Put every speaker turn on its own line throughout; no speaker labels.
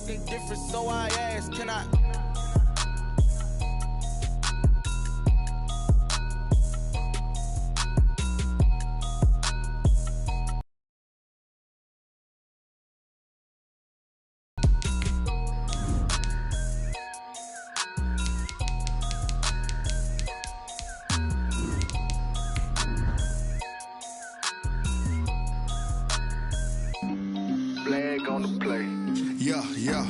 talking different, so I asked, can I?
Flag on the play.
Yeah, yeah.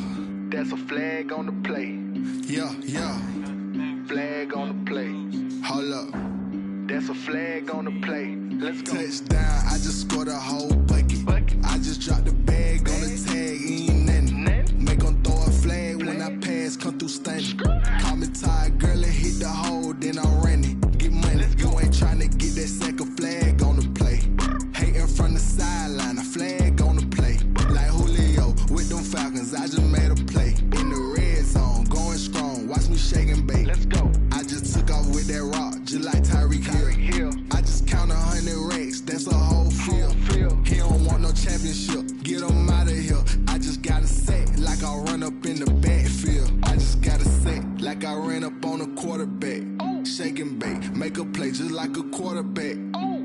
That's a flag on the play.
Yeah, yeah.
Flag on the play.
Hold up.
That's a flag on the play. Let's go.
Touchdown, I just scored a whole bucket. I just dropped the bag on the tag, ain't nothing. Make 'em throw a flag when I pass, come through stunning. Call me tired, girl, and hit the hole, then I'm running. Get money, you ain't tryna get that second flag on the play. Hating from the sideline, a flag on the play. Like Julio with them Falcons, I just made a play. In the red zone, going strong, watch me shake and bake.
Let's go.
I just took off with that rock, just like Tyreek Hill. I just count 100 racks, that's a whole field. He don't want no championship, get him out of here. I just got a set, like I run up in the backfield. I just got a set, like I ran up on a quarterback. Shake and bake, make a play just like a quarterback.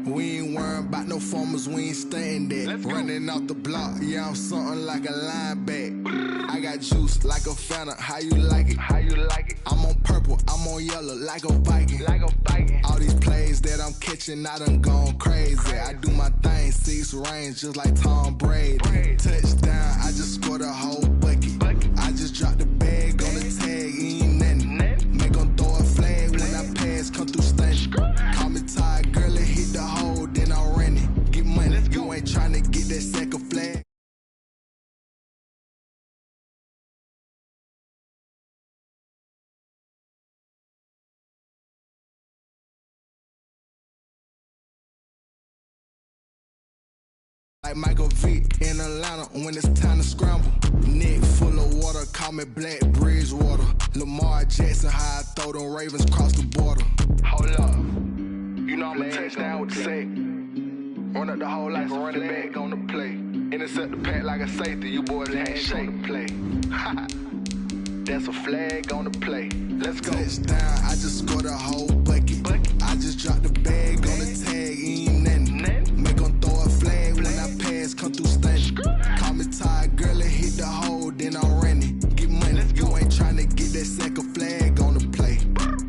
We ain't worrying about no formers, we ain't staying there. Running off the block, yeah, I'm something like a linebacker. I got juice like a Fanta, how you like it?
How you like it?
I'm on purple, I'm on yellow, like a Viking.
Like a Viking.
All these plays that I'm catching, I done gone crazy. I do my thing, 6 range, just like Tom Brady. Touchdown, I just scored a whole bucket. I just dropped the bag on the tag, ain't nothing. Make 'em throw a flag when I pass, come through stunning. Call me tired, girl, and hit the hole, then I'm running. Get money, you ain't tryna get that second flag. Like Michael Vick in Atlanta when it's time to scramble. Neck full of water, call me Black Bridgewater. Lamar Jackson, how I throw them Ravens cross the border.
Hold up. You know I'm a touchdown with the sack. Run up the whole like a running back on the play. Intercept the pack like a safety, you boys ain't shake the play. That's a flag on the play. Let's go.
Touchdown, I just scored a whole bucket. I just dropped the bag on the tag, ain't nothing. Make 'em throw a flag when I pass, come through stunning. Call me tired, girl, and hit the hole, then I'm running. Get money, you ain't tryna get that second flag on the play.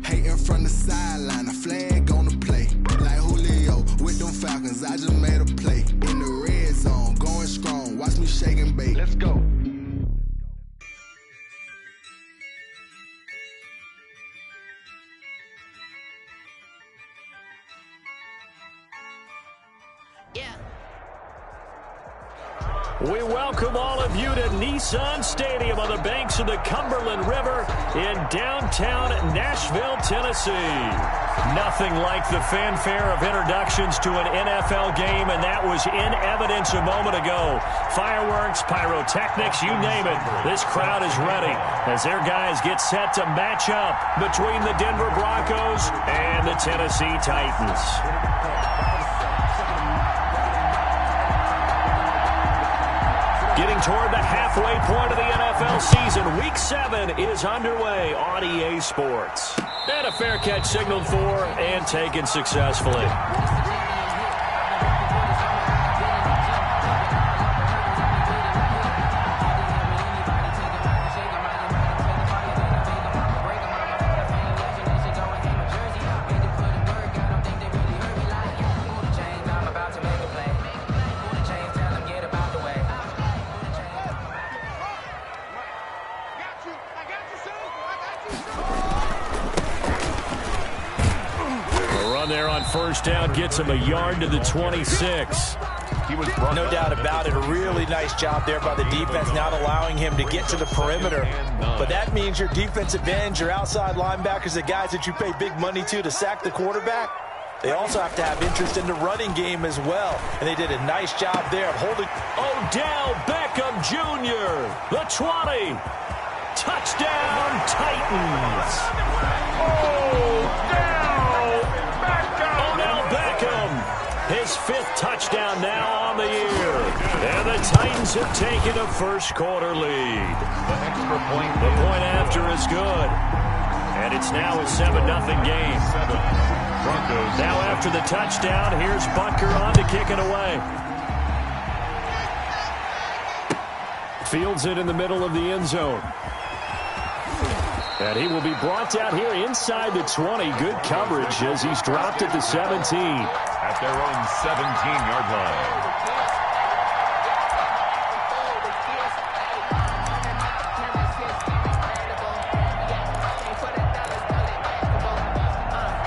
Hating from the sideline, a flag on the play. Like Julio with them Falcons, I just made a play. In the red zone, going strong, watch me shake and bake.
Let's go.
We welcome all of you to Nissan Stadium on the banks of the Cumberland River in downtown Nashville, Tennessee. Nothing like the fanfare of introductions to an NFL game, and that was in evidence a moment ago. Fireworks, pyrotechnics, you name it. This crowd is ready as their guys get set to match up between the Denver Broncos and the Tennessee Titans. Getting toward the halfway point of the NFL season, Week 7 is underway on EA Sports. And a fair catch signaled for and taken successfully. First down gets him a yard to the 26.
No doubt about it. A really nice job there by the defense, not allowing him to get to the perimeter. But that means your defensive ends, your outside linebackers, the guys that you pay big money to sack the quarterback, they also have to have interest in the running game as well. And they did a nice job there of holding.
Odell Beckham Jr., the 20. Touchdown, Titans. Odell Beckham, his 5th touchdown now on the year. And the Titans have taken a first quarter lead. The point after is good. And it's now a 7-0 game. Now after the touchdown, here's Bunker on to kick it away. Fields it in the middle of the end zone. And he will be brought down here inside the 20. Good coverage as he's dropped at the 17.
At their own 17-yard line.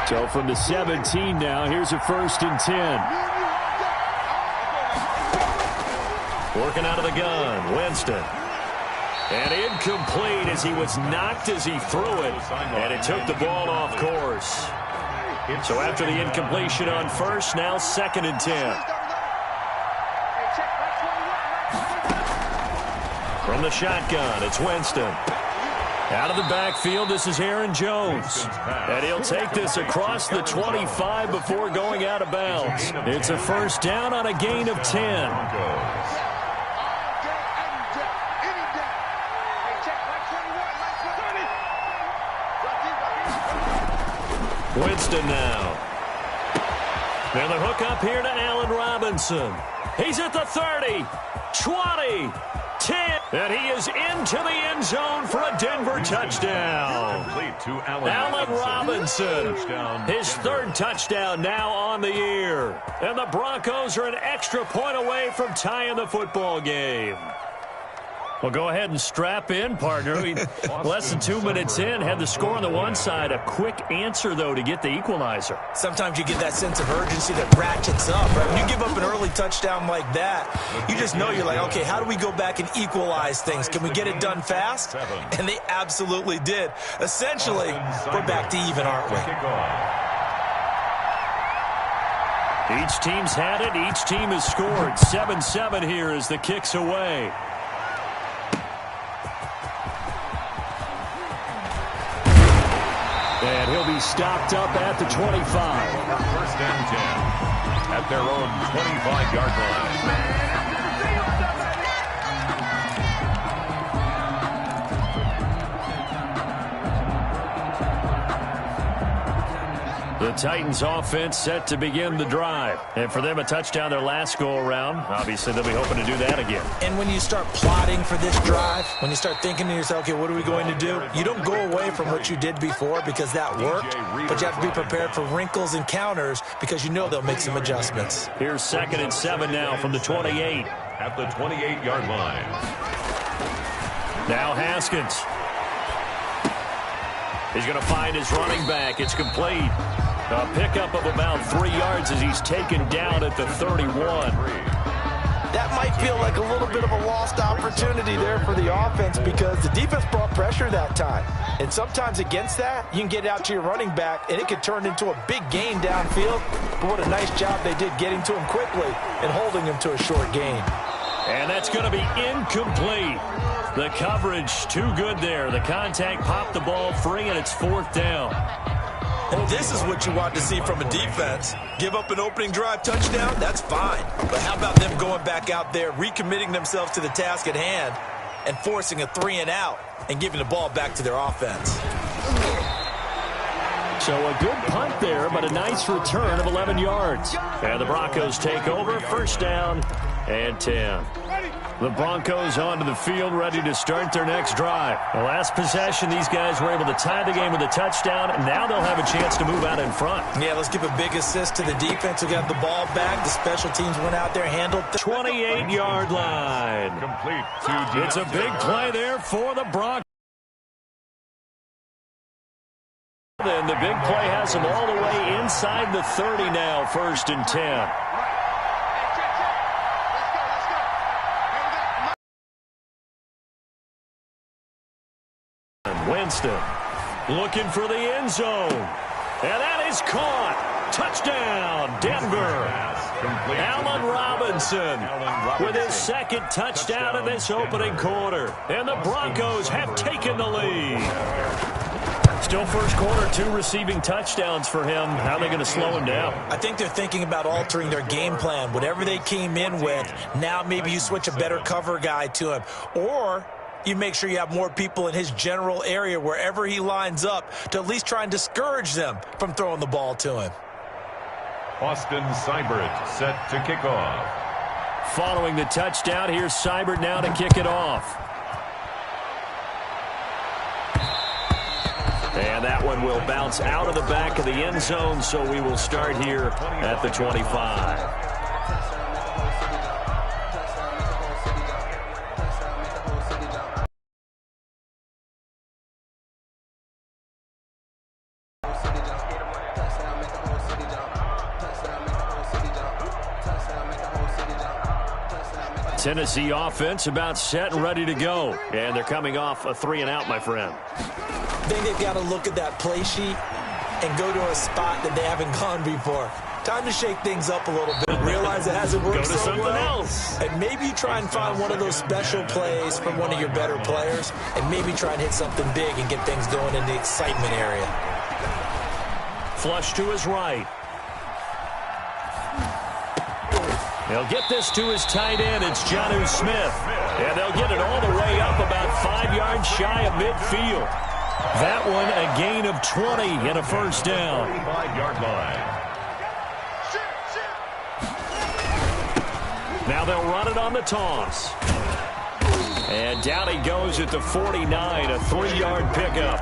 So from the 17 now, here's a 1st and 10. Working out of the gun, Winston. And incomplete as he was knocked as he threw it. And it took the ball off course. So after the incompletion on 1st, now 2nd and 10. From the shotgun, it's Winston. Out of the backfield, this is Aaron Jones. And he'll take this across the 25 before going out of bounds. It's a 1st down on a gain of 10. Winston now. And the hook up here to Allen Robinson. He's at the 30, 20, 10, and he is into the end zone for a Denver touchdown. Allen Robinson, his 3rd touchdown now on the year. And the Broncos are an extra point away from tying the football game. Well, go ahead and strap in, partner. Less than 2 minutes in, had the score on the one side. A quick answer, though, to get the equalizer.
Sometimes you get that sense of urgency that ratchets up, right? When you give up an early touchdown like that, you just know you're like, okay, how do we go back and equalize things? Can we get it done fast? And they absolutely did. Essentially, we're back to even, aren't we?
Each team's had it. Each team has scored. 7-7 here as the kick's away. And he'll be stopped up at the 25.
1st and 10 at their own 25-yard line.
The Titans offense set to begin the drive. And for them, a touchdown their last go-around. Obviously, they'll be hoping to do that again.
And when you start plotting for this drive, when you start thinking to yourself, okay, what are we going to do? You don't go away from what you did before because that worked, but you have to be prepared for wrinkles and counters because you know they'll make some adjustments.
Here's 2nd and 7 now from the 28.
At the 28-yard line.
Now Haskins. He's going to find his running back. It's complete. A pickup of about 3 yards as he's taken down at the 31.
That might feel like a little bit of a lost opportunity there for the offense because the defense brought pressure that time. And sometimes against that, you can get out to your running back, and it could turn into a big gain downfield. But what a nice job they did getting to him quickly and holding him to a short gain.
And that's going to be incomplete. The coverage too good there. The contact popped the ball free, and it's 4th down.
And this is what you want to see from a defense. Give up an opening drive touchdown, that's fine. But how about them going back out there, recommitting themselves to the task at hand, and forcing a 3-and-out and giving the ball back to their offense.
So a good punt there, but a nice return of 11 yards. And the Broncos take over, 1st down and 10. The Broncos onto the field, ready to start their next drive. The last possession, these guys were able to tie the game with a touchdown, and now they'll have a chance to move out in front.
Yeah, let's give a big assist to the defense who got the ball back. The special teams went out there, handled
28-yard line.
Complete.
It's a big play there for the Broncos. And the big play has them all the way inside the 30 now, 1st and 10. Winston looking for the end zone. And that is caught. Touchdown, Denver. Allen Robinson with his 2nd touchdown in this opening quarter. And the Broncos have taken the lead. Still 1st quarter, 2 receiving touchdowns for him. How are they going to slow him down?
I think they're thinking about altering their game plan. Whatever they came in with, now maybe you switch a better cover guy to him. Or you make sure you have more people in his general area wherever he lines up to at least try and discourage them from throwing the ball to him.
Austin Seibert set to kick off.
Following the touchdown, here's Seibert now to kick it off. And that one will bounce out of the back of the end zone, so we will start here at the 25. Tennessee offense about set and ready to go. And they're coming off a 3-and-out, my friend.
I think they've got to look at that play sheet and go to a spot that they haven't gone before. Time to shake things up a little bit. Realize it hasn't worked so well. Go to something else. And maybe try and find one of those special plays from one of your better players, and maybe try and hit something big and get things going in the excitement area.
Flush to his right. They'll get this to his tight end. It's Jonnu Smith. And they'll get it all the way up about 5 yards shy of midfield. That one a gain of 20 and a first down.
5-yard line.
Now they'll run it on the toss. And down he goes at the 49, a 3-yard pickup.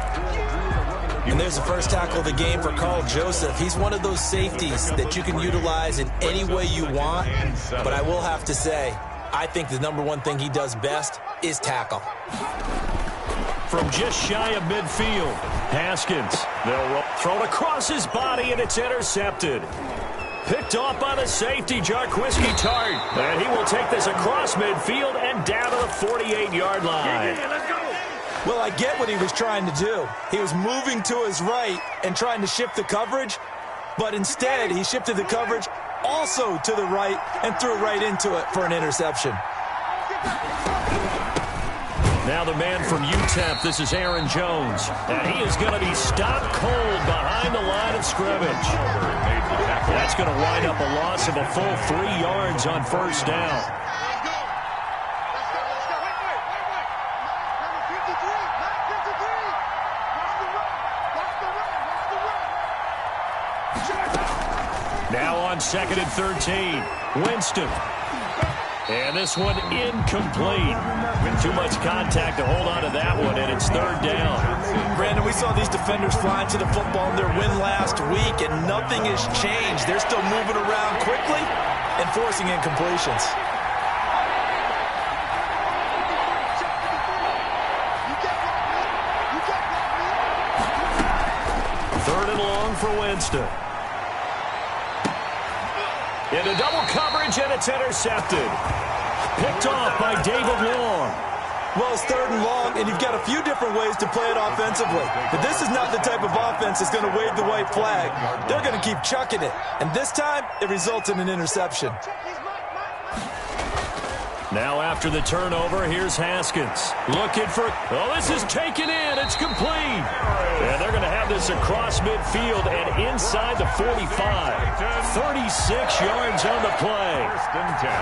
And there's the first tackle of the game for Carl Joseph. He's one of those safeties that you can utilize in any way you want. But I will have to say, I think the number one thing he does best is tackle.
From just shy of midfield, Haskins. They'll throw it across his body, and it's intercepted. Picked off by the safety, Jarquiski Tart. And he will take this across midfield and down to the 48-yard line.
Well, I get what he was trying to do. He was moving to his right and trying to shift the coverage, but instead he shifted the coverage also to the right and threw right into it for an interception.
Now the man from UTEP, this is Aaron Jones, and he is going to be stopped cold behind the line of scrimmage. That's going to wind up a loss of a full 3 yards on first down. Now on 2nd and 13, Winston. And this one incomplete. Too much contact to hold on to that one, and it's 3rd down.
Brandon, we saw these defenders flying to the football in their win last week, and nothing has changed. They're still moving around quickly and forcing incompletions.
Third and long for Winston. Into double coverage, and it's intercepted. Picked off by David Long.
Well, it's 3rd and long, and you've got a few different ways to play it offensively. But this is not the type of offense that's going to wave the white flag. They're going to keep chucking it. And this time, it results in an interception.
Now after the turnover, here's Haskins. Looking for, oh, this is taken in. It's complete. And they're going to have this across midfield and inside the 45. 36 yards on the play.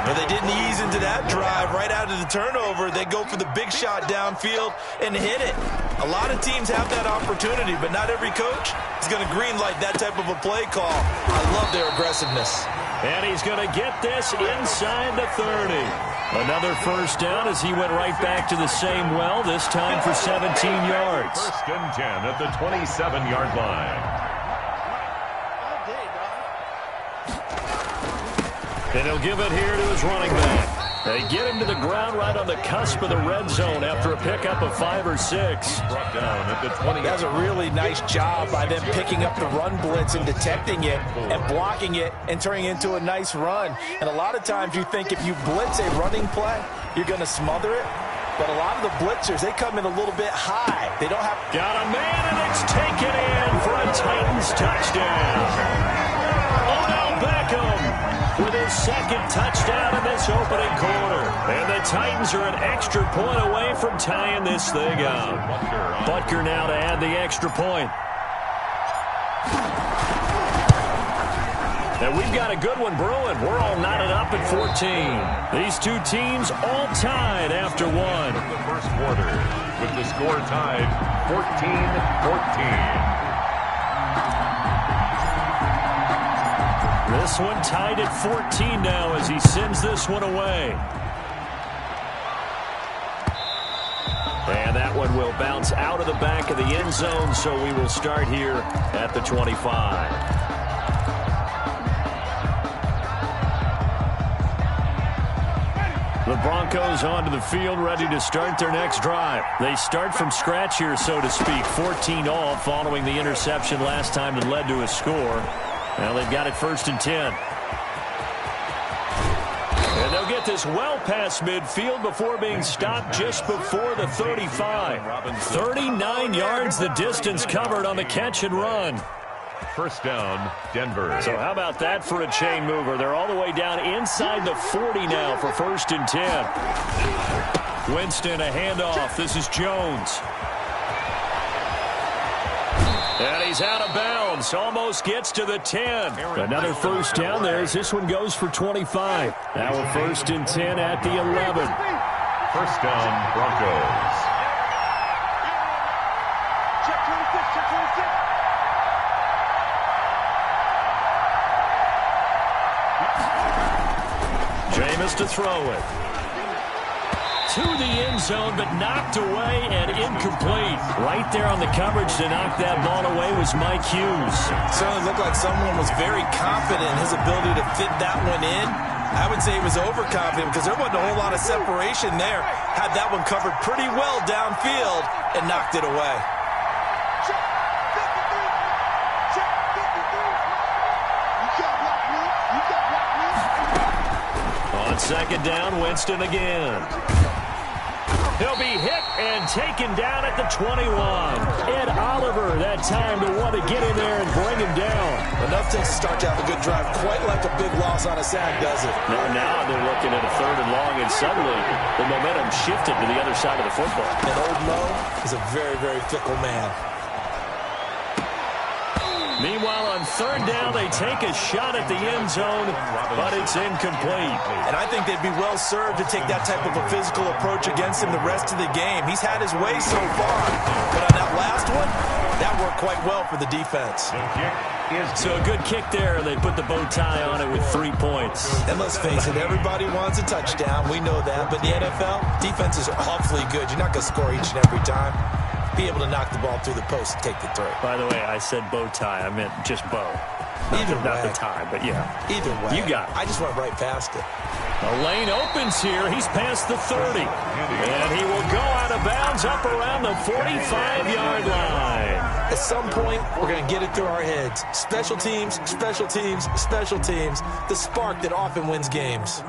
But they didn't ease into that drive right out of the turnover. They go for the big shot downfield and hit it. A lot of teams have that opportunity, but not every coach is going to greenlight that type of a play call. I love their aggressiveness.
And he's going to get this inside the 30. Another first down as he went right back to the same well, this time for 17 yards.
1st and 10 at the 27-yard line.
And he'll give it here to his running back. They get him to the ground right on the cusp of the red zone after a pickup of 5 or 6.
Brought down at the 20.
That's a really nice job by them picking up the run blitz and detecting it and blocking it and turning it into a nice run. And a lot of times you think if you blitz a running play, you're going to smother it. But a lot of the blitzers, they come in a little bit high. They don't have...
Got a man, and it's taken in for a Titans touchdown. Odell Beckham with his 2nd touchdown in this opening quarter. And the Titans are an extra point away from tying this thing up. Butker now to add the extra point. And we've got a good one brewing. We're all knotted up at 14. These two teams all tied after one.
The first quarter with the score tied 14-14.
This one tied at 14 now as he sends this one away. And that one will bounce out of the back of the end zone, so we will start here at the 25. The Broncos onto the field, ready to start their next drive. They start from scratch here, so to speak. 14 all following the interception last time that led to a score. Now they've got it 1st and 10. And they'll get this well past midfield before being stopped just before the 35. 39 yards the distance covered on the catch and run.
First down, Denver.
So how about that for a chain mover? They're all the way down inside the 40 now for 1st and 10. Winston, a handoff. This is Jones. And he's out of bounds. Almost gets to the 10. Another first down there as this one goes for 25. Now a 1st and 10 at the 11.
First down, Broncos.
Jameis to throw it. To the end zone, but knocked away and incomplete. Right there on the coverage to knock that ball away was Mike Hughes.
Certainly looked like someone was very confident in his ability to fit that one in. I would say he was overconfident because there wasn't a whole lot of separation there. Had that one covered pretty well downfield and knocked it away.
On 2nd down, Winston again. He'll be hit and taken down at the 21. Ed Oliver that time to want to get in there and bring him down.
Enough to start to have a good drive. Quite like a big loss on a sack, does it?
Now they're looking at a 3rd and long, and suddenly the momentum shifted to the other side of the football.
And Old Mo is a very, very fickle man.
Meanwhile, on 3rd down, they take a shot at the end zone, but it's incomplete.
And I think they'd be well served to take that type of a physical approach against him the rest of the game. He's had his way so far, but on that last one, that worked quite well for the defense.
So a good kick there. They put the bow tie on it with 3 points.
And let's face it, everybody wants a touchdown. We know that. But in the NFL, defenses are awfully good. You're not going to score each and every time. Be able to knock the ball through the post and take the throw.
By the way, I said bow tie. I meant just bow. Not the tie, but yeah.
Either way.
You got it.
I just went right past it.
The lane opens here. He's past the 30. And he will go out of bounds up around the 45-yard line.
At some point, we're going to get it through our heads. Special teams, special teams, special teams. The spark that often wins games.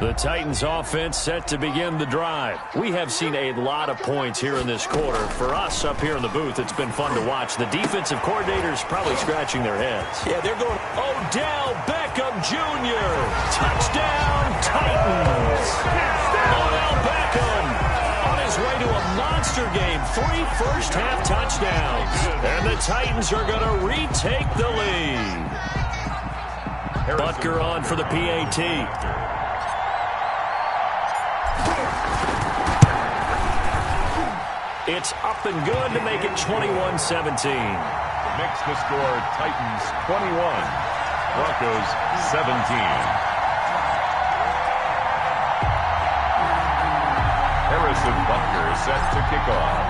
The Titans offense set to begin the drive. We have seen a lot of points here in this quarter. For us up here in the booth, it's been fun to watch. The defensive coordinators probably scratching their heads.
Yeah, they're going.
Odell Beckham Jr. Touchdown Titans. Odell Beckham on his way to a monster game. 3 first-half touchdowns. And the Titans are going to retake the lead. Butker on for the PAT. It's up and good to make it 21-17.
Makes the score Titans 21, Broncos 17. Harrison Butker set to kick off.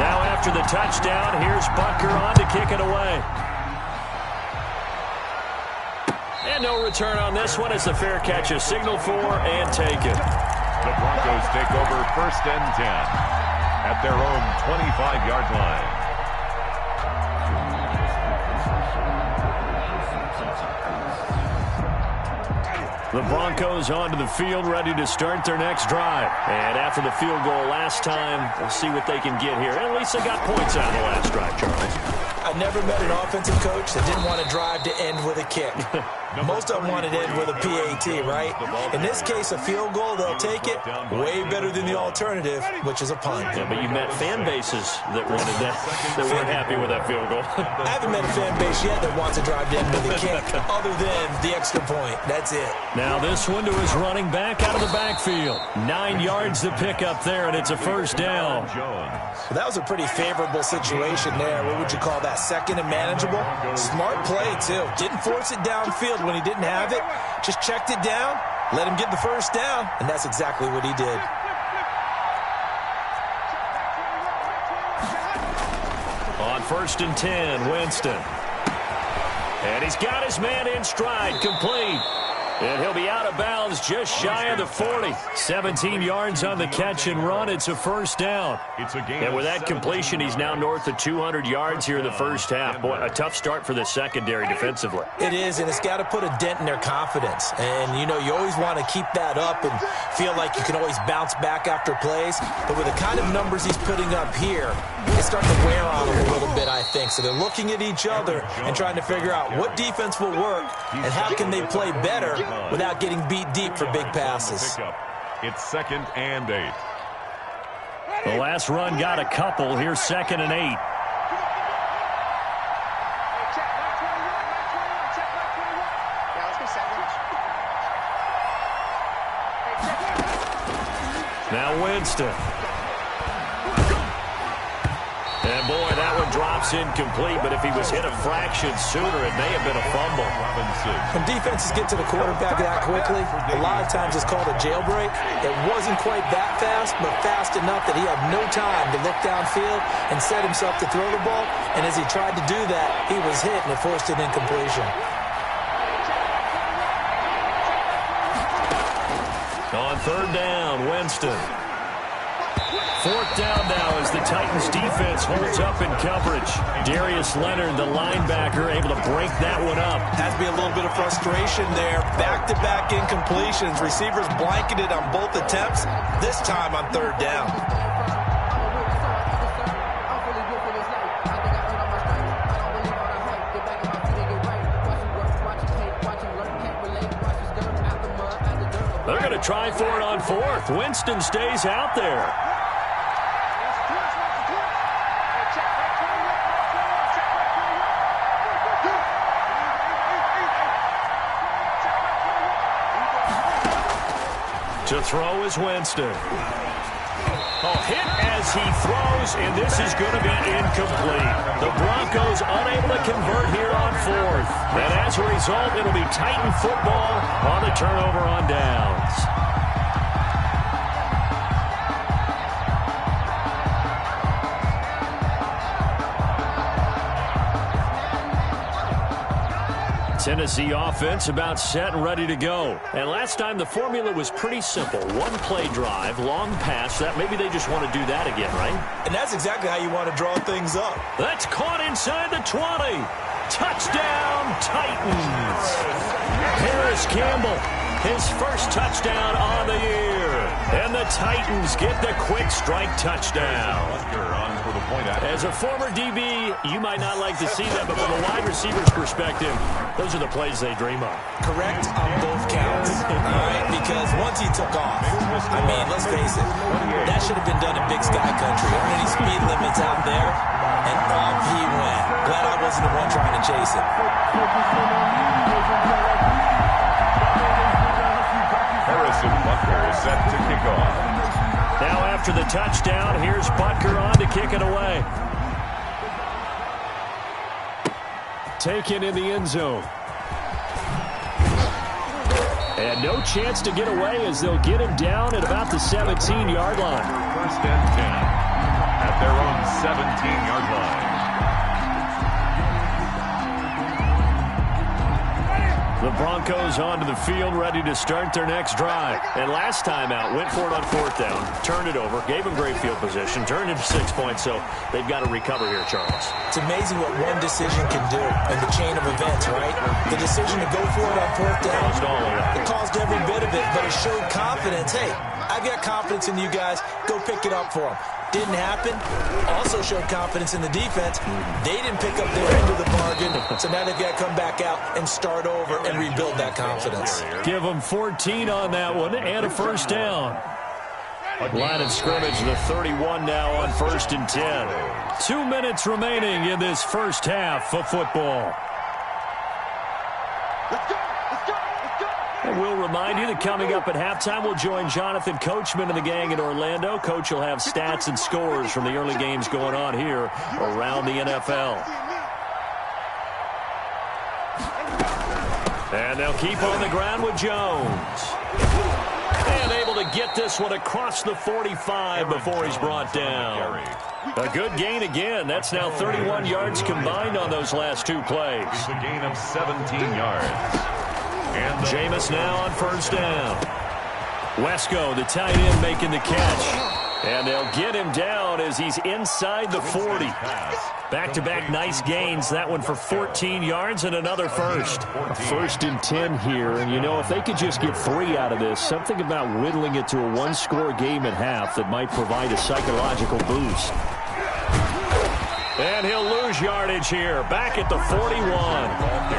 Now after the touchdown, here's Butker on to kick it away. And no return on this one as the fair catch is signaled for and taken.
The Broncos take over 1st and 10. At their own 25-yard line.
The Broncos onto the field, ready to start their next drive. And after the field goal last time, we'll see what they can get here. At least they got points out of the last drive, Charles.
I never met an offensive coach that didn't want a drive to end with a kick. Most of them want it in with a PAT, right? In this case, a field goal, they'll take it. Way better than the alternative, which is a punt.
Yeah, but you met fan bases that wanted that weren't happy with that field goal.
I haven't met a fan base yet that wants to drive in with a kick other than the extra point. That's it.
Now this one to his running back out of the backfield. 9 yards to pick up there, and it's a first down.
Well, that was a pretty favorable situation there. What would you call that? Second and manageable? Smart play, too. Didn't force it downfield when he didn't have it. Just checked it down, let him get the first down, and that's exactly what he did.
On 1st and 10, Winston. And he's got his man in stride, complete. And he'll be out of bounds just shy of the 40. 17 yards on the catch and run. It's a first down. And with that completion, he's now north of 200 yards here in the first half. Boy, a tough start for the secondary defensively.
It is, and it's got to put a dent in their confidence. And, you know, you always want to keep that up and feel like you can always bounce back after plays. But with the kind of numbers he's putting up here, it's starting to wear on them a little bit, I think. So they're looking at each other and trying to figure out what defense will work and how can they play better without getting beat deep for big passes.
It's 2nd and 8.
The last run got a couple. Here's 2nd and 8. Now Winston. And boy, that one drops incomplete, but if he was hit a fraction sooner, it may have been a fumble.
When defenses get to the quarterback that quickly, a lot of times it's called a jailbreak. It wasn't quite that fast, but fast enough that he had no time to look downfield and set himself to throw the ball. And as he tried to do that, he was hit, and it forced an incompletion.
On 3rd down, Winston. 4th down now as the Titans defense holds up in coverage. Darius Leonard, the linebacker, able to break that one up.
Has to be a little bit of frustration there. Back-to-back incompletions. Receivers blanketed on both attempts, this time on 3rd down.
They're going to try for it on 4th. Winston stays out there. To throw is Winston. Hit as he throws, and this is going to be incomplete. The Broncos unable to convert here on 4th. And as a result, it'll be Titan football on the turnover on downs. Tennessee offense about set and ready to go. And last time the formula was pretty simple. One play drive, long pass. That maybe they just want to do that again, right?
And that's exactly how you want to draw things up.
That's caught inside the 20. Touchdown, Titans. Harris Campbell, his first touchdown on the year. And the Titans get the quick strike touchdown. As a former DB, you might not like to see that, but from a wide receiver's perspective, those are the plays they dream of.
Correct on both counts, all right? Because once he took off, I mean, let's face it, that should have been done in Big Sky Country. Aren't any speed limits out there? And off he went. Glad I wasn't the one trying to chase him.
Harrison Butker is set to kick off.
Now after the touchdown, here's Butker on to kick it away. Taken in the end zone. And no chance to get away as they'll get him down at about the 17-yard line.
1st and 10 at their own 17-yard line.
The Broncos onto the field, ready to start their next drive. And last time out, went for it on 4th down, turned it over, gave them great field position, turned into 6 points, so they've got to recover here, Charles.
It's amazing what one decision can do in the chain of events, right? The decision to go for it on 4th down, it caused every bit of it, but it showed confidence. Hey, I've got confidence in you guys. Go pick it up for them. Didn't happen. Also showed confidence in the defense. They didn't pick up their end of the bargain, So now they've got to come back out and start over and rebuild that confidence.
Give them 14 on that one and a first down. Line of scrimmage, the 31 now on 1st and 10. 2 minutes remaining in this first half of football. And we'll remind you that coming up at halftime, we'll join Jonathan Coachman and the gang in Orlando. Coach will have stats and scores from the early games going on here around the NFL. And they'll keep on the ground with Jones. And able to get this one across the 45 before he's brought down. A good gain again. That's now 31 yards combined on those last 2 plays.
It's a gain of 17 yards. And
Jameis now on first down. Wesco, the tight end, making the catch. And they'll get him down as he's inside the 40. Back-to-back nice gains. That one for 14 yards and another first. 1st and 10 here. And, you know, if they could just get 3 out of this, something about whittling it to a 1-score game at half that might provide a psychological boost. And he'll lose yardage here. Back at the 41.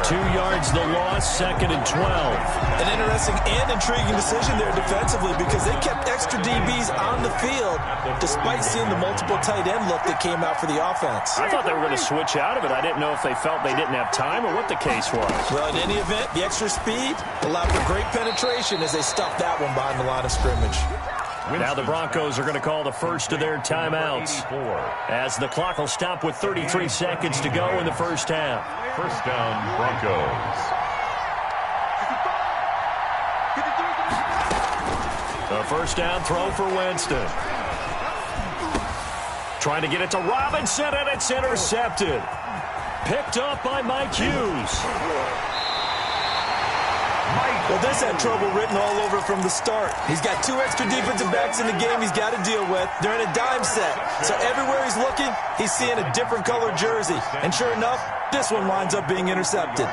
2 yards the loss, 2nd and 12.
An interesting and intriguing decision there defensively because they kept extra DBs on the field despite seeing the multiple tight end look that came out for the offense.
I thought they were going to switch out of it. I didn't know if they felt they didn't have time or what the case was.
Well, in any event, the extra speed allowed for great penetration as they stuffed that one behind the line of scrimmage.
Now the Broncos are going to call the first of their timeouts as the clock will stop with 33 seconds to go in the first half.
First down, Broncos.
The first down throw for Winston. Trying to get it to Robinson, and it's intercepted. Picked up by Mike Hughes.
Well, this had trouble written all over from the start. He's got 2 extra defensive backs in the game he's got to deal with. They're in a dime set. So everywhere he's looking, he's seeing a different color jersey. And sure enough, this one winds up being intercepted.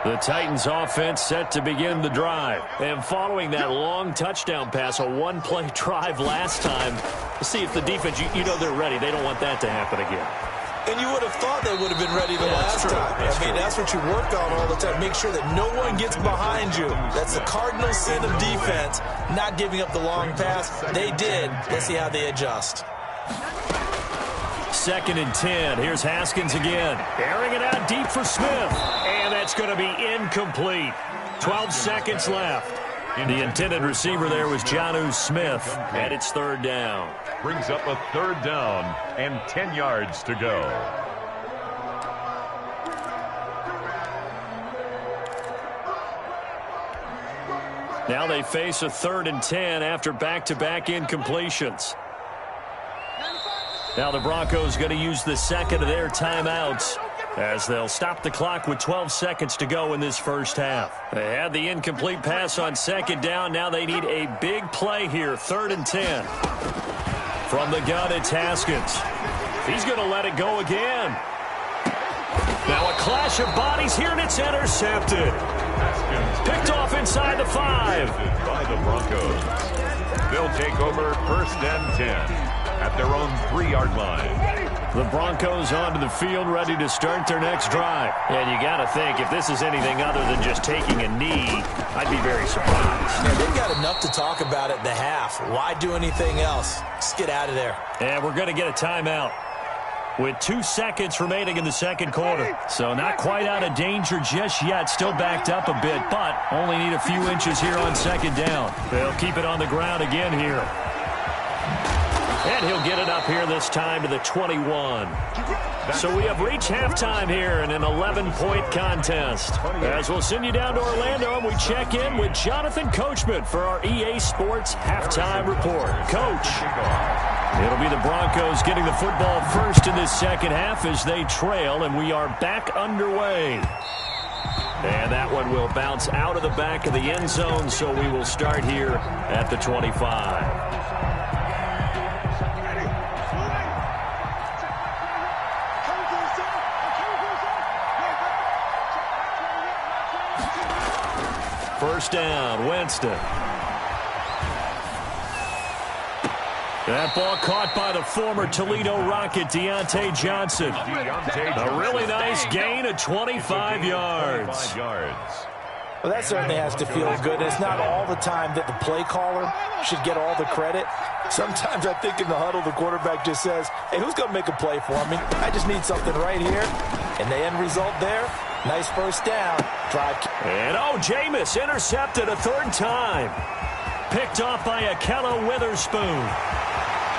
The Titans offense set to begin the drive. And following that long touchdown pass, a 1-play drive last time, we'll see if the defense, you know they're ready. They don't want that to happen again.
And you would have thought they would have been ready the last time. That's what you work on all the time. Make sure that no one gets behind you. That's the cardinal sin of defense, not giving up the long pass. They did. Let's see how they adjust.
2nd and 10. Here's Haskins again. Airing it out deep for Smith. And that's going to be incomplete. 12 seconds left. The intended receiver there was Jonnu Smith, and it's 3rd down.
Brings up a 3rd down and 10 yards to go.
Now they face a 3rd and 10 after back-to-back incompletions. Now the Broncos going to use the 2nd of their timeouts as they'll stop the clock with 12 seconds to go in this first half. They had the incomplete pass on 2nd down. Now they need a big play here, 3rd and 10. From the gun, it's Haskins. He's going to let it go again. Now a clash of bodies here, and it's intercepted. Picked off inside the 5.
By the Broncos. They'll take over 1st and 10 at their own 3-yard line.
The Broncos onto the field, ready to start their next drive. And you got to think, if this is anything other than just taking a knee, I'd be very surprised.
Yeah, they've got enough to talk about at the half. Why do anything else? Just get out of there.
And we're going to get a timeout with 2 seconds remaining in the 2nd quarter. So not quite out of danger just yet. Still backed up a bit, but only need a few inches here on 2nd down. They'll keep it on the ground again here. And he'll get it up here this time to the 21. So we have reached halftime here in an 11-point contest. As we'll send you down to Orlando, and we check in with Jonathan Coachman for our EA Sports Halftime Report. Coach, it'll be the Broncos getting the football first in this 2nd half as they trail, and we are back underway. And that one will bounce out of the back of the end zone, so we will start here at the 25. First down, Winston. That ball caught by the former Toledo Rocket, Deontay Johnson. A really nice gain of 25 yards.
Well, that certainly has to feel good. It's not all the time that the play caller should get all the credit. Sometimes I think in the huddle, the quarterback just says, hey, who's going to make a play for me? I just need something right here. And the end result there, nice first down. Drive.
And Jameis intercepted a third time. Picked off by Akella Witherspoon.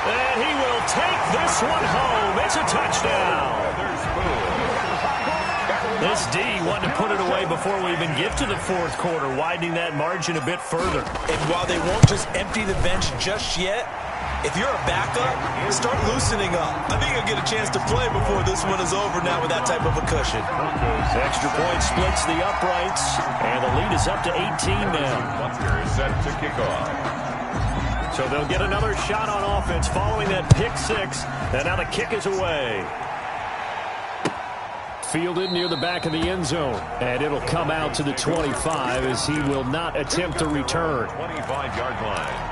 And he will take this one home. It's a touchdown. This D wanted to put it away before we even get to the fourth quarter, widening that margin a bit further.
And while they won't just empty the bench just yet, if you're a backup, start loosening up. I think you'll get a chance to play before this one is over now with that type of a cushion.
Extra point splits the uprights, and the lead is up to 18 now.
Bunker is set to kick off.
So they'll get another shot on offense following that pick six, and now the kick is away. Fielded near the back of the end zone, and it'll come out to the 25 as he will not attempt to return.
25-yard line.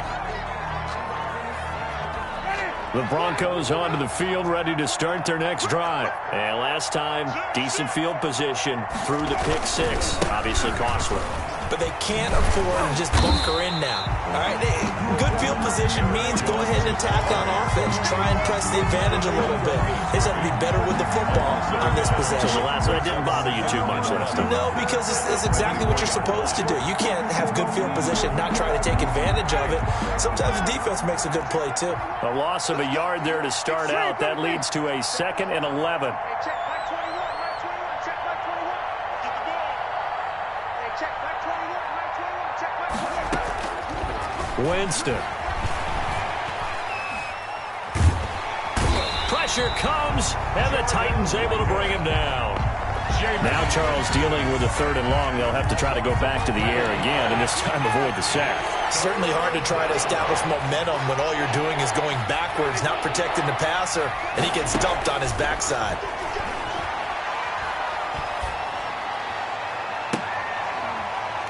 The Broncos onto the field, ready to start their next drive. And last time, decent field position through the pick six. Obviously costly.
But they can't afford to just bunker in now. All right, good field position means go ahead and attack on offense. Try and press the advantage a little bit. They just have to be better with the football on this possession.
So the last one didn't bother you too much last time.
No, because it's exactly what you're supposed to do. You can't have good field position, not try to take advantage of it. Sometimes the defense makes a good play, too.
A loss of a yard there to start out. That leads to a 2nd and 11. Winston. Pressure comes, and the Titans able to bring him down. Now Charles dealing with a 3rd and long. They'll have to try to go back to the air again, and this time avoid the sack.
Certainly hard to try to establish momentum when all you're doing is going backwards, not protecting the passer, and he gets dumped on his backside.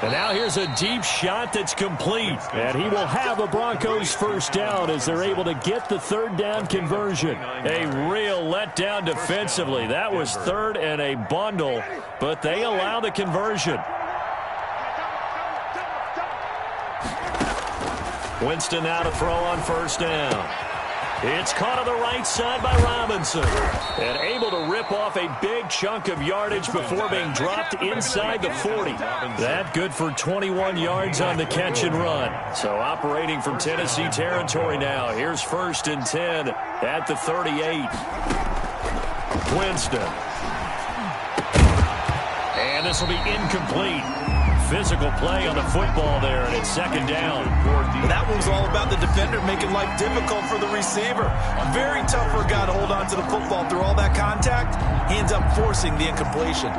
And now here's a deep shot that's complete. And he will have a Broncos first down as they're able to get the 3rd down conversion. A real letdown defensively. That was 3rd and a bundle, but they allow the conversion. Winston now to throw on first down. It's caught on the right side by Robinson. And able to rip off a big chunk of yardage before being dropped inside the 40. That good for 21 yards on the catch and run. So operating from Tennessee territory now. Here's 1st and 10 at the 38. Winston. And this will be incomplete. Physical play on the football there, and it's 2nd down.
That one's all about the defender making life difficult for the receiver. Very tough for a guy to hold on to the football through all that contact. He ends up forcing the incompletion.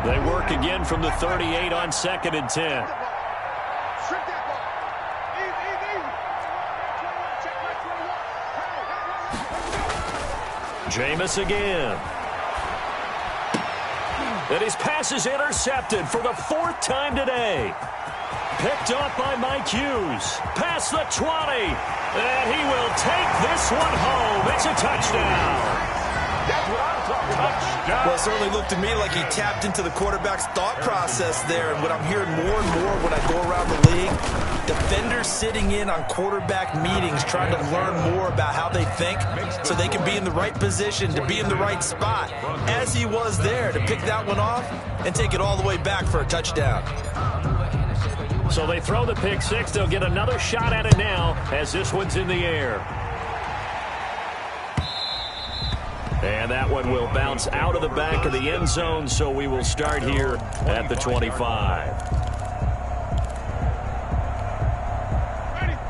They work again from the 38 on 2nd and 10. Jameis again. And his pass is intercepted for the 4th time today. Picked off by Mike Hughes. Past the 20. And he will take this one home. It's a touchdown.
That's what I'm talking about. Touchdown.
Well, it certainly looked to me like he tapped into the quarterback's thought process there. And what I'm hearing more and more when I go around the league, defenders sitting in on quarterback meetings trying to learn more about how they think so they can be in the right position to be in the right spot, as he was there to pick that one off and take it all the way back for a touchdown.
So they throw the pick six. They'll get another shot at it now as this one's in the air. And that one will bounce out of the back of the end zone, so we will start here at the 25.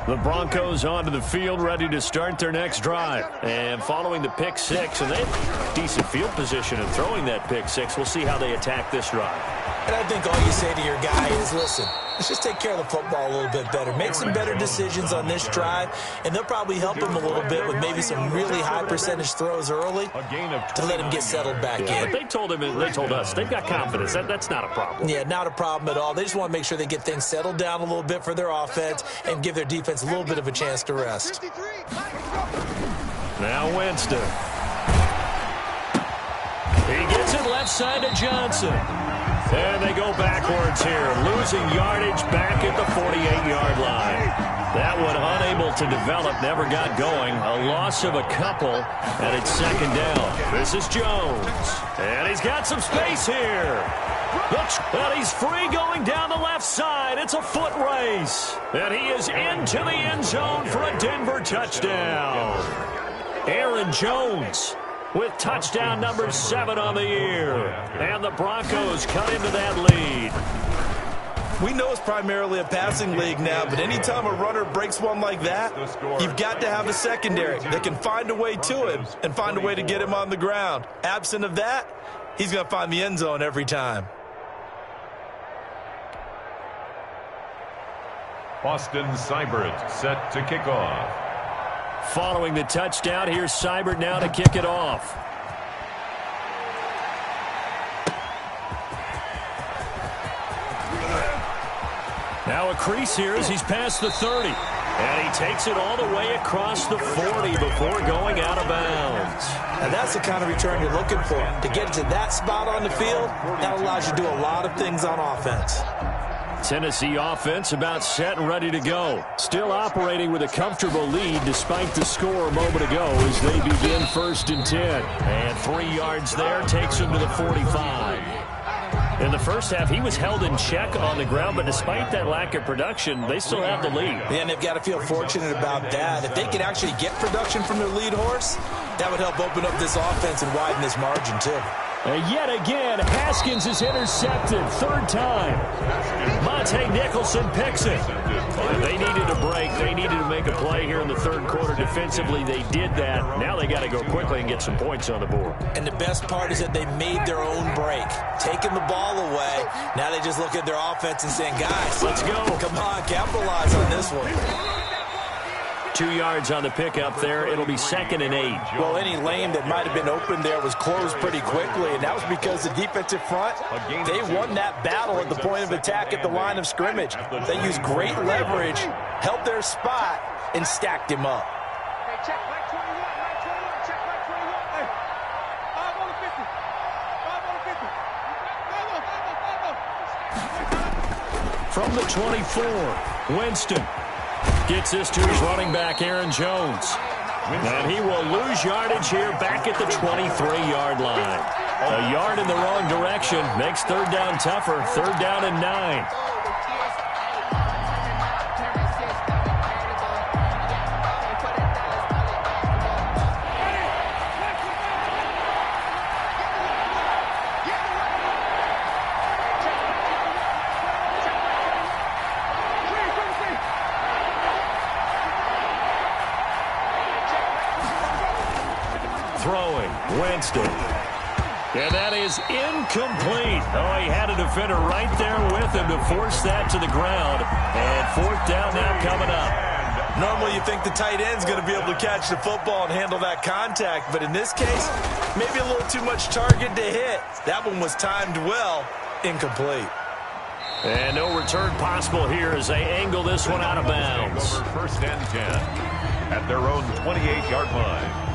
The Broncos onto the field, ready to start their next drive. And following the pick six, and they have decent field position in throwing that pick six. We'll see how they attack this drive.
And I think all you say to your guy is, listen, let's just take care of the football a little bit better. Make some better decisions on this drive, and they'll probably help him a little bit with maybe some really high percentage throws early to let him get settled back in.
But they told us, they've got confidence. That's not a problem.
Yeah, not a problem at all. They just want to make sure they get things settled down a little bit for their offense and give their defense a little bit of a chance to rest.
Now Winston. He gets it left side to Johnson. And they go backwards here, losing yardage back at the 48-yard line. That one unable to develop, never got going. A loss of a couple, and it's second down. This is Jones. And he's got some space here. And he's free going down the left side. It's a foot race. And he is into the end zone for a Denver touchdown. Aaron Jones with touchdown number 7 on the year. And the Broncos cut into that lead.
We know it's primarily a passing league now, but anytime a runner breaks one like that, you've got to have a secondary that can find a way to him and find a way to get him on the ground. Absent of that, he's going to find the end zone every time.
Austin Seibert set to kick off.
Following the touchdown, here's Seibert now to kick it off. Now a crease here as he's past the 30. And he takes it all the way across the 40 before going out of bounds.
And that's the kind of return you're looking for. To get to that spot on the field, that allows you to do a lot of things on offense.
Tennessee offense about set and ready to go. Still operating with a comfortable lead despite the score a moment ago as they begin 1st and 10. And 3 yards there takes him to the 45. In the first half, he was held in check on the ground, but despite that lack of production, they still have the lead.
Yeah, and they've got to feel fortunate about that. If they could actually get production from their lead horse, that would help open up this offense and widen this margin, too.
And yet again, Haskins is intercepted. 3rd time. Monte Nicholson picks it. And they needed a break. They needed to make a play here in the 3rd quarter. Defensively, they did that. Now they got to go quickly and get some points on the board.
And the best part is that they made their own break. Taking the ball away. Now they just look at their offense and saying, guys,
let's go.
Come on, capitalize on this one.
2 yards on the pickup there. It'll be 2nd and 8.
Well, any lane that might have been open there was closed pretty quickly, and that was because the defensive front, they won that battle at the point of attack at the line of scrimmage. They used great leverage, held their spot, and stacked him up.
Check right 21, right 21, check right 21. Hey, 5 on the 50. 5 on the 50.
From the 24, Winston gets this to his running back, Aaron Jones. And he will lose yardage here back at the 23-yard line. A yard in the wrong direction makes 3rd down tougher. 3rd down and 9. Throwing, Winston. And that is incomplete. Oh, he had a defender right there with him to force that to the ground. And 4th down now coming up.
Normally you think the tight end's going to be able to catch the football and handle that contact. But in this case, maybe a little too much target to hit. That one was timed well. Incomplete.
And no return possible here as they angle this one out of bounds.
Over 1st and 10 at their own 28-yard line.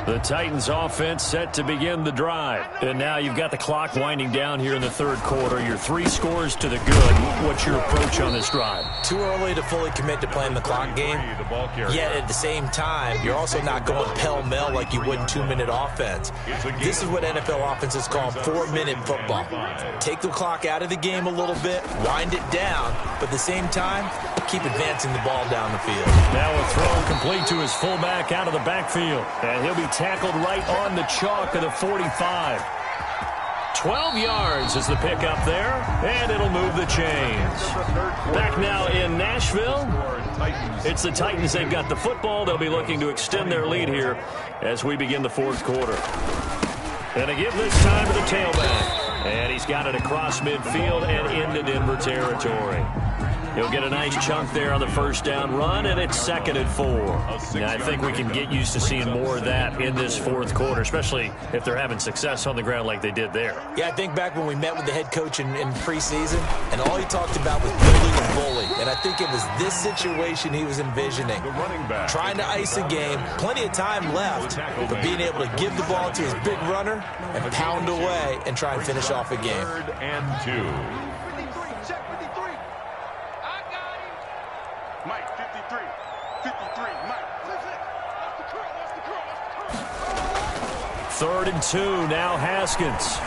The Titans offense set to begin the drive. And now you've got the clock winding down here in the 3rd quarter. Your 3 scores to the good. What's your approach on this drive?
Too early to fully commit to playing the clock game. Yet at the same time, you're also not going pell-mell like you would in 2-minute offense. This is what NFL offenses call 4-minute football. Take the clock out of the game a little bit, wind it down, but at the same time, keep advancing the ball down the field.
Now a throw complete to his fullback out of the backfield. And he'll be tackled right on the chalk of the 45. 12 yards is the pickup there, and it'll move the chains. Back now in Nashville. It's the Titans. They've got the football. They'll be looking to extend their lead here as we begin the 4th quarter. And a give this time to the tailback. And he's got it across midfield and into Denver territory. He'll get a nice chunk there on the first down run, and it's 2nd and 4. Now, I think we can get used to seeing more of that in this fourth quarter, especially if they're having success on the ground like they did there.
Yeah, I think back when we met with the head coach in preseason, and all he talked about was building a bully. And I think it was this situation he was envisioning. Trying to ice a game, plenty of time left, but being able to give the ball to his big runner and pound away and try and finish off a game.
3rd and 2.
Mike, 53. 53, Mike.
3rd and 2, now Haskins.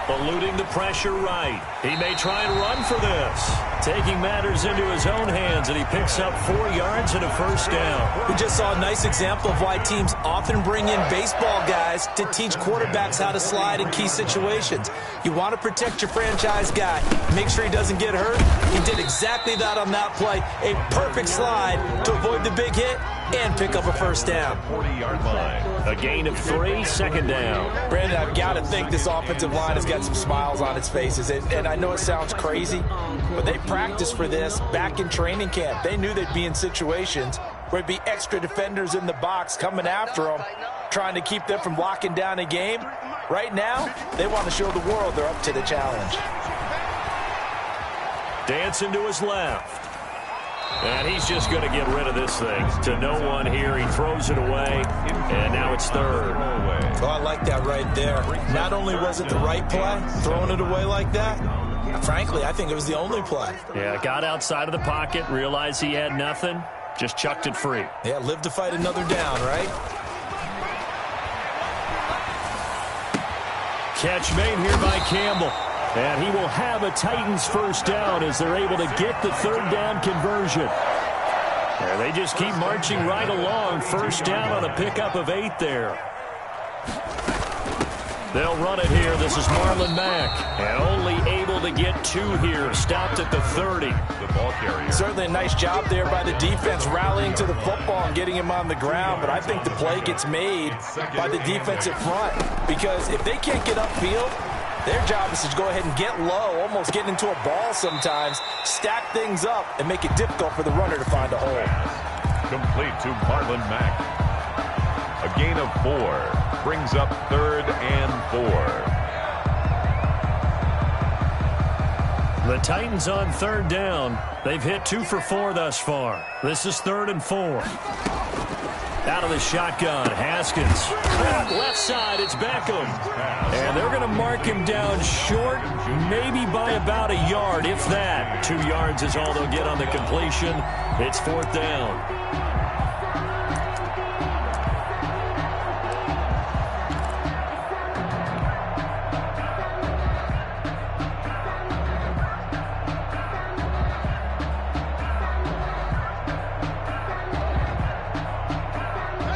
Eluding the pressure right. He may try and run for this. Taking matters into his own hands, and he picks up 4 yards and a first down.
We just saw a nice example of why teams often bring in baseball guys to teach quarterbacks how to slide in key situations. You want to protect your franchise guy. Make sure he doesn't get hurt. He did exactly that on that play. A perfect slide to avoid the big hit and pick up a first down.
40-yard line.
A gain of 3, 2nd down.
Brandon, I've got to think this offensive line has got some smiles on its faces. And I know it sounds crazy, but they practiced for this back in training camp. They knew they'd be in situations where there'd be extra defenders in the box coming after them, trying to keep them from locking down a game. Right now, they want to show the world they're up to the challenge.
Dancing to his left. And he's just going to get rid of this thing to no one here. He throws it away, and now it's 3rd.
Oh, I like that right there. Not only was it the right play, throwing it away like that, frankly, I think it was the only play.
Yeah, got outside of the pocket, realized he had nothing, just chucked it free.
Yeah, live to fight another down, right?
Catch made here by Campbell. And he will have a Titans first down as they're able to get the 3rd down conversion. And they just keep marching right along. First down on a pickup of 8 there. They'll run it here. This is Marlon Mack. And only able to get 2 here. Stopped at the 30.
The ball carrier.
Certainly a nice job there by the defense rallying to the football and getting him on the ground. But I think the play gets made by the defensive front. Because if they can't get upfield, their job is to go ahead and get low, almost getting into a ball sometimes, stack things up, and make it difficult for the runner to find a hole.
Complete to Marlon Mack. A gain of 4. Brings up 3rd and 4.
The Titans on 3rd down. They've hit 2 for 4 thus far. This is 3rd and 4. Out of the shotgun, Haskins. Left side, it's Beckham. And they're going to mark him down short, maybe by about a yard, if that. 2 yards is all they'll get on the completion. It's 4th down.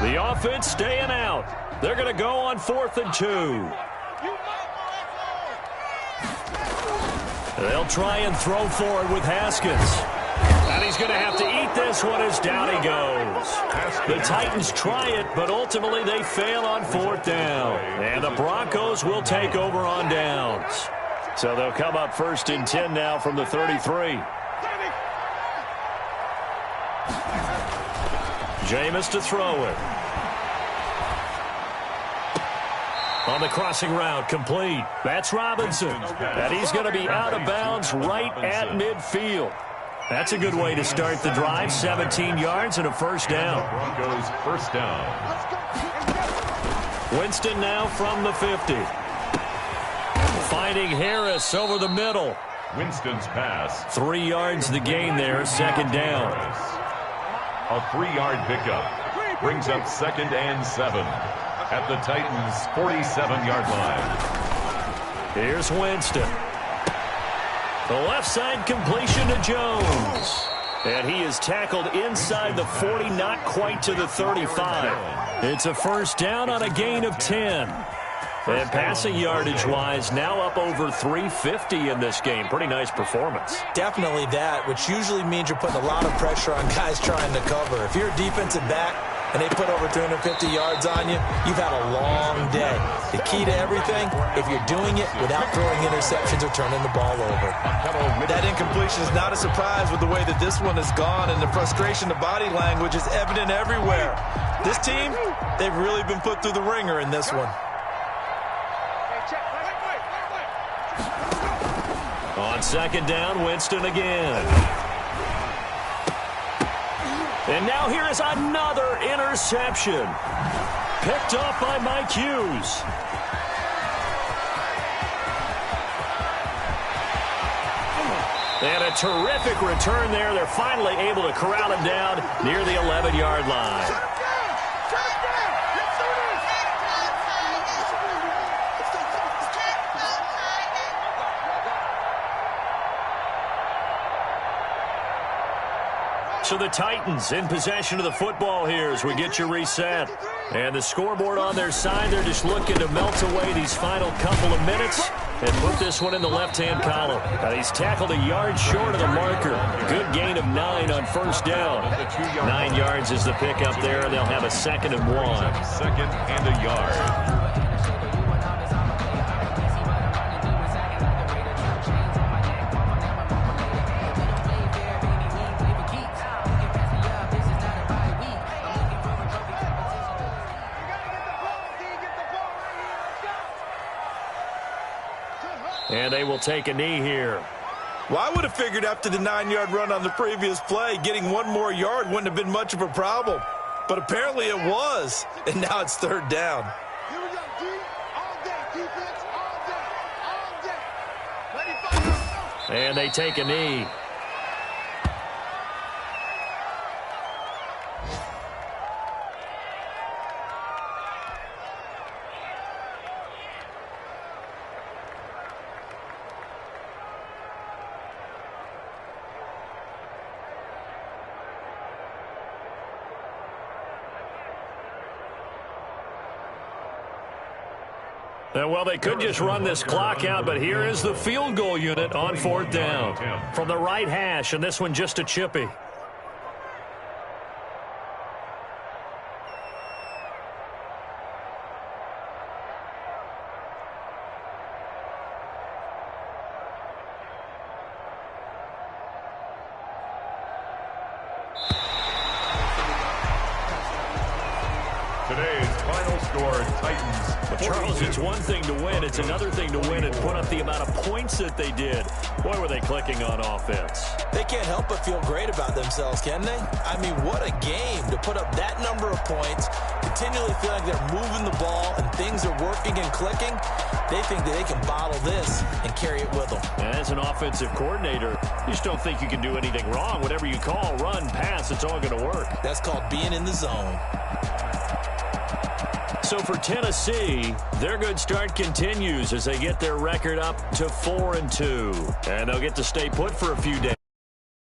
The offense staying out. They're going to go on 4th and 2. They'll try and throw forward with Haskins. And he's going to have to eat this one as down he goes. The Titans try it, but ultimately they fail on 4th down. And the Broncos will take over on downs. So they'll come up 1st and 10 now from the 33. Jameis to throw it. On the crossing route, complete. That's Robinson. And he's going to be out of bounds right at midfield. That's a good way to start the drive. 17 yards and a first down.
Broncos first down.
Winston now from the 50. Finding Harris over the middle.
Winston's pass.
3 yards the gain there, 2nd down.
A 3-yard pickup. Brings up 2nd and 7. At the Titans' 47-yard line.
Here's Winston. The left side completion to Jones. And he is tackled inside the 40, not quite to the 35. It's a first down on a gain of 10. And passing yardage-wise, now up over 350 in this game. Pretty nice performance.
Definitely that, which usually means you're putting a lot of pressure on guys trying to cover. If you're a defensive back, and they put over 350 yards on you, you've had a long day. The key to everything, if you're doing it without throwing interceptions or turning the ball over. That incompletion is not a surprise with the way that this one has gone, and the frustration, the body language is evident everywhere. This team, they've really been put through the ringer in this one.
On second down, Winston again. And now here is another interception. Picked off by Mike Hughes. And a terrific return there. They're finally able to corral him down near the 11-yard line. So the Titans in possession of the football here as we get you reset. And the scoreboard on their side, they're just looking to melt away these final couple of minutes and put this one in the left-hand column. Now, he's tackled a yard short of the marker. Good gain of 9 on first down. 9 yards is the pickup there, and they'll have a 2nd and 1.
Second and a yard.
And they will take a knee here.
Well, I would have figured after the 9-yard run on the previous play, getting 1 more yard wouldn't have been much of a problem. But apparently it was, and now it's 3rd down.
Here we go, D. All day, defense, all day, all day. Ready,
And they take a knee. Well, they could just run this clock out, but here is the field goal unit on 4th down. From the right hash, and this one just a chippy.
Today's final score, Titans.
But Charles, it's one thing to win. It's another thing to win and put up the amount of points that they did. Boy, were they clicking on offense.
They can't help but feel great about themselves, can they? I mean, what a game to put up that number of points, continually feel like they're moving the ball and things are working and clicking. They think that they can bottle this and carry it with them.
As an offensive coordinator, you just don't think you can do anything wrong. Whatever you call, run, pass, it's all going to work.
That's called being in the zone.
So for Tennessee, their good start continues as they get their record up to 4-2. And they'll get to stay put for a few days.